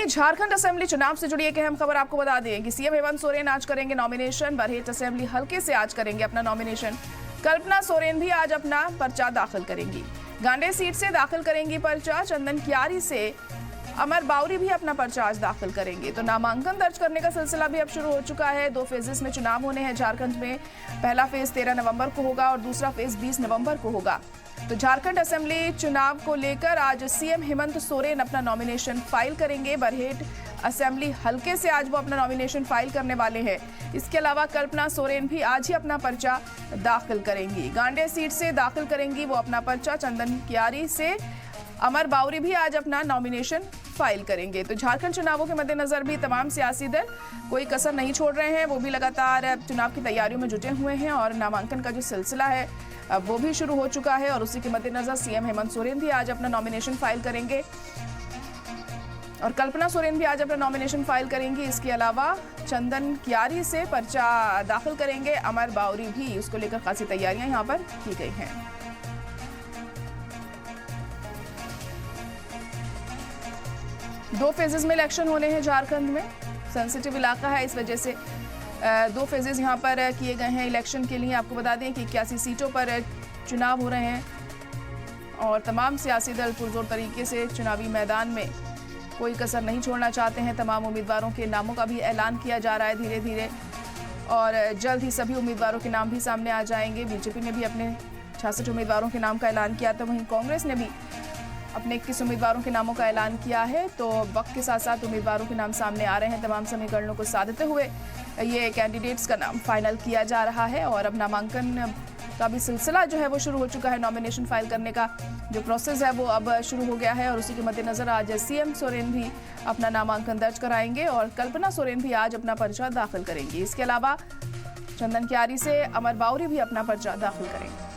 Jharkhand assembly चुनाव से जुड़ी एक अहम खबर आपको बता दें कि सीएम हेमंत सोरेन आज करेंगे नॉमिनेशन। बरहेट असेंबली हलके से आज करेंगे अपना नॉमिनेशन। कल्पना सोरेन भी आज अपना पर्चा दाखिल करेंगी। गांडे सीट से दाखिल करेंगी पर्चा। चंदन कियारी से अमर बावरी भी अपना पर्चा आज दाखिल करेंगे। तो नामांकन दर्ज करने का सिलसिला भी अब शुरू हो चुका है। 2 फेजेस में चुनाव होने हैं झारखंड में। पहला फेज 13 नवंबर को होगा और दूसरा फेज 20 नवंबर को होगा। तो झारखंड असेंबली चुनाव को लेकर आज सीएम हेमंत सोरेन अपना नॉमिनेशन फाइल करेंगे। बरहेट असेंबली हलके से आज वो अपना नॉमिनेशन फाइल करने वाले हैं। इसके अलावा कल्पना सोरेन भी आज ही अपना पर्चा दाखिल करेंगी। गांडे सीट से दाखिल करेंगी वो अपना पर्चा। चंदन कियारी से अमर बावरी भी आज अपना नॉमिनेशन फाइल करेंगे। तो झारखंड चुनावों के मद्देनजर भी तमाम सियासी दल कोई कसर नहीं छोड़ रहे हैं। वो भी लगातार चुनाव की तैयारियों में जुटे हुए हैं और नामांकन का जो सिलसिला है वो भी शुरू हो चुका है। और उसी के मद्देनजर सीएम हेमंत सोरेन भी आज अपना नॉमिनेशन फाइल करेंगे और कल्पना सोरेन भी आज अपना नॉमिनेशन फाइल करेंगी। इसके अलावा चंदन कियारी से पर्चा दाखिल करेंगे अमर बावरी भी। उसको लेकर खासी तैयारियां यहाँ पर की गई हैं। 2 फेजेस में इलेक्शन होने हैं झारखंड में। सेंसिटिव इलाका है, इस वजह से 2 फेजेस यहाँ पर किए गए हैं इलेक्शन के लिए। आपको बता दें कि 81 सीटों पर चुनाव हो रहे हैं और तमाम सियासी दल पुरजोर तरीके से चुनावी मैदान में कोई कसर नहीं छोड़ना चाहते हैं। तमाम उम्मीदवारों के नामों का भी ऐलान किया जा रहा है धीरे धीरे और जल्द ही सभी उम्मीदवारों के नाम भी सामने आ जाएंगे। बीजेपी ने भी अपने 66 उम्मीदवारों के नाम का ऐलान किया था, वहीं कांग्रेस ने भी अपने 21 उम्मीदवारों के नामों का ऐलान किया है। तो वक्त के साथ साथ उम्मीदवारों के नाम सामने आ रहे हैं। तमाम समीकरणों को साधते हुए ये कैंडिडेट्स का नाम फाइनल किया जा रहा है और अब नामांकन का भी सिलसिला जो है वो शुरू हो चुका है। नॉमिनेशन फाइल करने का जो प्रोसेस है वो अब शुरू हो गया है और उसी के मद्देनजर आज सीएम सोरेन भी अपना नामांकन दर्ज कराएंगे और कल्पना सोरेन भी आज अपना पर्चा दाखिल करेंगी। इसके अलावा चंदन कियारी से अमर बावरी भी अपना पर्चा दाखिल करेंगे।